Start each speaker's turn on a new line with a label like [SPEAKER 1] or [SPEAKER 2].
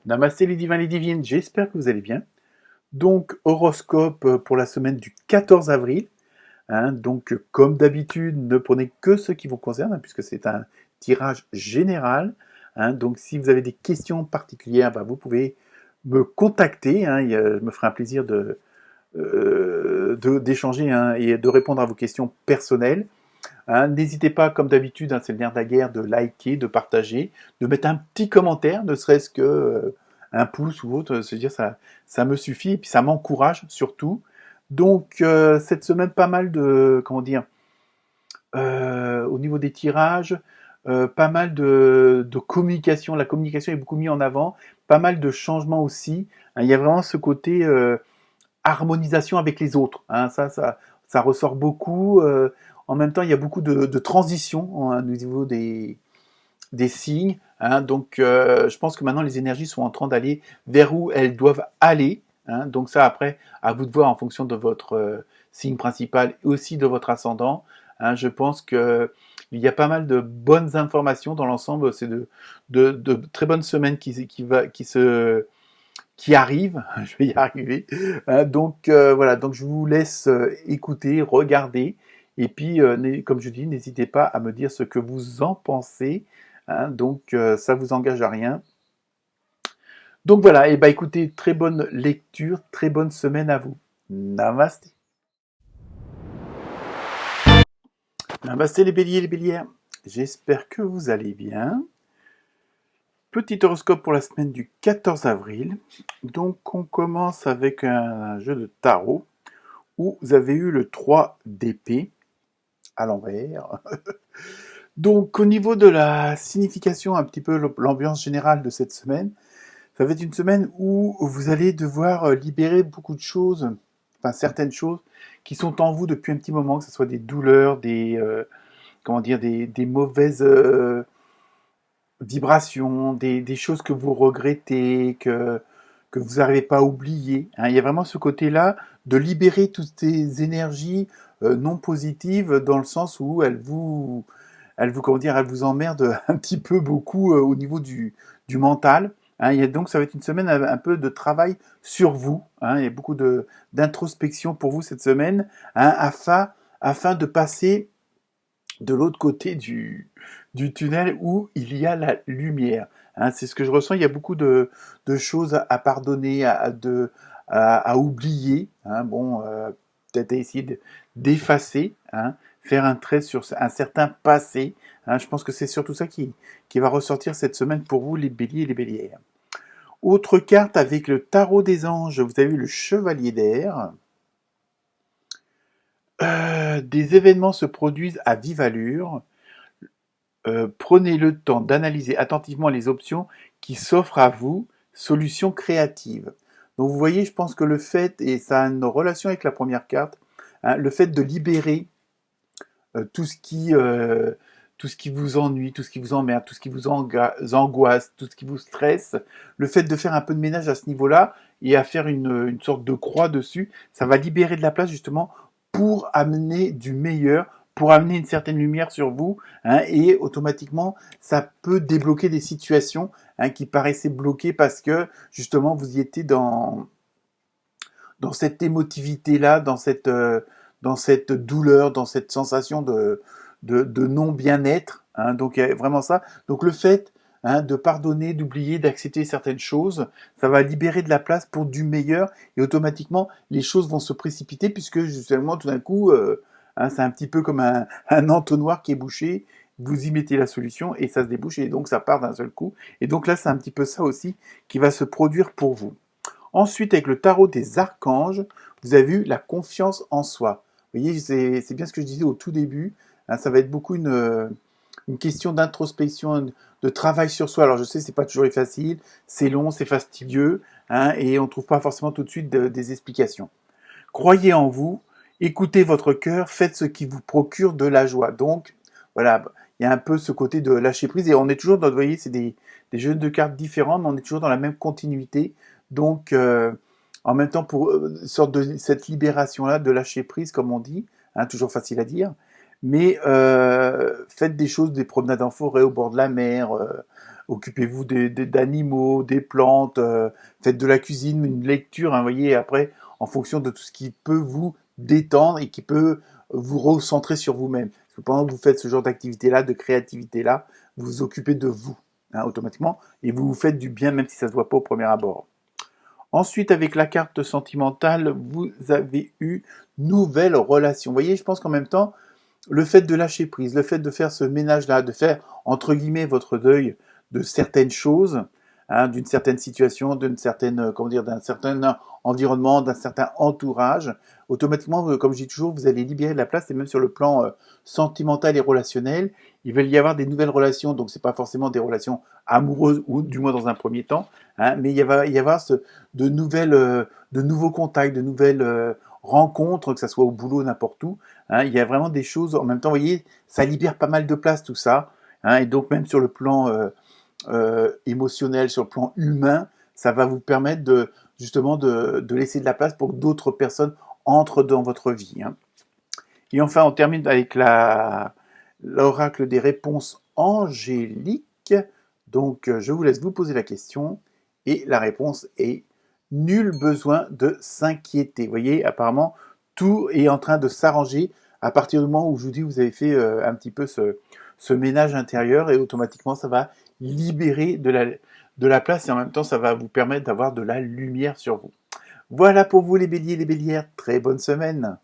[SPEAKER 1] Namasté les divins, les divines, j'espère que vous allez bien. Donc, horoscope pour la semaine du 14 avril. Donc, comme d'habitude, ne prenez que ce qui vous concerne, puisque c'est un tirage général. Donc, si vous avez des questions particulières, vous pouvez me contacter. Je me ferai un plaisir d'échanger et de répondre à vos questions personnelles. N'hésitez pas, comme d'habitude, c'est le nerf de la guerre, de liker, de partager, de mettre un petit commentaire, ne serait-ce que un pouce ou autre, se dire ça me suffit et puis ça m'encourage surtout. Donc cette semaine, pas mal de, comment dire, au niveau des tirages, pas mal de communication. La communication est beaucoup mise en avant, pas mal de changements aussi. Il y a vraiment ce côté harmonisation avec les autres. Ça ressort beaucoup. En même temps, il y a beaucoup de transitions au niveau des signes. Donc, je pense que maintenant, les énergies sont en train d'aller vers où elles doivent aller. Donc ça, après, à vous de voir en fonction de votre signe principal et aussi de votre ascendant. Je pense que il y a pas mal de bonnes informations dans l'ensemble. C'est de très bonnes semaines qui arrive, je vais y arriver. Donc voilà, donc je vous laisse écouter, regarder, et puis comme je dis, n'hésitez pas à me dire ce que vous en pensez. Donc ça vous engage à rien. Donc voilà, et écoutez, très bonne lecture, très bonne semaine à vous. Namasté. Namasté les béliers et les bélières. J'espère que vous allez bien. Petit horoscope pour la semaine du 14 avril. Donc on commence avec un jeu de tarot où vous avez eu le 3 d'épée à l'envers. Donc au niveau de la signification, un petit peu l'ambiance générale de cette semaine, ça va être une semaine où vous allez devoir libérer beaucoup de choses, enfin certaines choses qui sont en vous depuis un petit moment, que ce soit des douleurs, des mauvaises vibrations, des choses que vous regrettez, que vous n'arrivez pas à oublier. Il y a vraiment ce côté-là de libérer toutes ces énergies non positives dans le sens où elles vous emmerdent un petit peu beaucoup au niveau du mental. Donc ça va être une semaine un peu de travail sur vous. Il y a beaucoup d'introspection pour vous cette semaine, afin de passer de l'autre côté du tunnel où il y a la lumière. C'est ce que je ressens. Il y a beaucoup de choses à pardonner, à oublier. Peut-être essayer d'effacer, faire un trait sur un certain passé. Je pense que c'est surtout ça qui va ressortir cette semaine pour vous, les béliers et les bélières. Autre carte avec le tarot des anges, vous avez vu le chevalier d'air. Des événements se produisent à vive allure. Prenez le temps d'analyser attentivement les options qui s'offrent à vous, solutions créatives. Donc vous voyez, je pense que le fait, et ça a une relation avec la première carte, le fait de libérer euh, tout ce qui, euh, tout ce qui vous ennuie, tout ce qui vous emmerde, tout ce qui vous angoisse, tout ce qui vous stresse, le fait de faire un peu de ménage à ce niveau-là et à faire une sorte de croix dessus, ça va libérer de la place justement pour amener du meilleur, pour amener une certaine lumière sur vous, et automatiquement, ça peut débloquer des situations qui paraissaient bloquées parce que justement vous y étiez dans cette émotivité-là, dans cette douleur, dans cette sensation de non-bien-être. Donc il y a vraiment ça. Donc le fait de pardonner, d'oublier, d'accepter certaines choses, ça va libérer de la place pour du meilleur et automatiquement les choses vont se précipiter puisque justement tout d'un coup, c'est un petit peu comme un entonnoir qui est bouché. Vous y mettez la solution et ça se débouche et donc ça part d'un seul coup. Et donc là, c'est un petit peu ça aussi qui va se produire pour vous. Ensuite, avec le tarot des archanges, vous avez eu la confiance en soi. Vous voyez, c'est bien ce que je disais au tout début. Ça va être beaucoup une question d'introspection, de travail sur soi. Alors je sais, c'est pas toujours facile, c'est long, c'est fastidieux, et on ne trouve pas forcément tout de suite des explications. Croyez en vous, écoutez votre cœur, faites ce qui vous procure de la joie. Donc, voilà, il y a un peu ce côté de lâcher prise, et on est toujours vous voyez, c'est des jeux de cartes différents, mais on est toujours dans la même continuité. Donc, en même temps, pour sorte de cette libération-là, de lâcher prise, comme on dit, toujours facile à dire, mais faites des choses, des promenades en forêt, au bord de la mer, occupez-vous d'animaux, des plantes, faites de la cuisine, une lecture, hein, voyez, après, en fonction de tout ce qui peut vous détendre et qui peut vous recentrer sur vous-même. Parce que pendant que vous faites ce genre d'activité-là, de créativité-là, vous vous occupez de vous, hein, automatiquement, et vous vous faites du bien, même si ça ne se voit pas au premier abord. Ensuite, avec la carte sentimentale, vous avez eu nouvelle relation. Vous voyez, je pense qu'en même temps, le fait de lâcher prise, le fait de faire ce ménage-là, de faire, entre guillemets, votre deuil de certaines choses, hein, d'une certaine situation, d'une certaine, comment dire, d'un certain environnement, d'un certain entourage, automatiquement, comme je dis toujours, vous allez libérer de la place, et même sur le plan sentimental et relationnel, il va y avoir des nouvelles relations, donc c'est pas forcément des relations amoureuses, ou du moins dans un premier temps, hein, mais il va y avoir de nouveaux contacts, de nouvelles rencontres, que ce soit au boulot, n'importe où, hein, il y a vraiment des choses, en même temps, vous voyez, ça libère pas mal de place tout ça, hein, et donc même sur le plan émotionnel, sur le plan humain, ça va vous permettre justement de laisser de la place pour que d'autres personnes entrent dans votre vie, hein. Et enfin, on termine avec l'oracle des réponses angéliques. Donc, je vous laisse vous poser la question. Et la réponse est nul besoin de s'inquiéter. Vous voyez, apparemment, tout est en train de s'arranger à partir du moment où je vous dis vous avez fait un petit peu ce ménage intérieur et automatiquement ça va libérer de la place et en même temps ça va vous permettre d'avoir de la lumière sur vous. Voilà pour vous les béliers et les bélières. Très bonne semaine.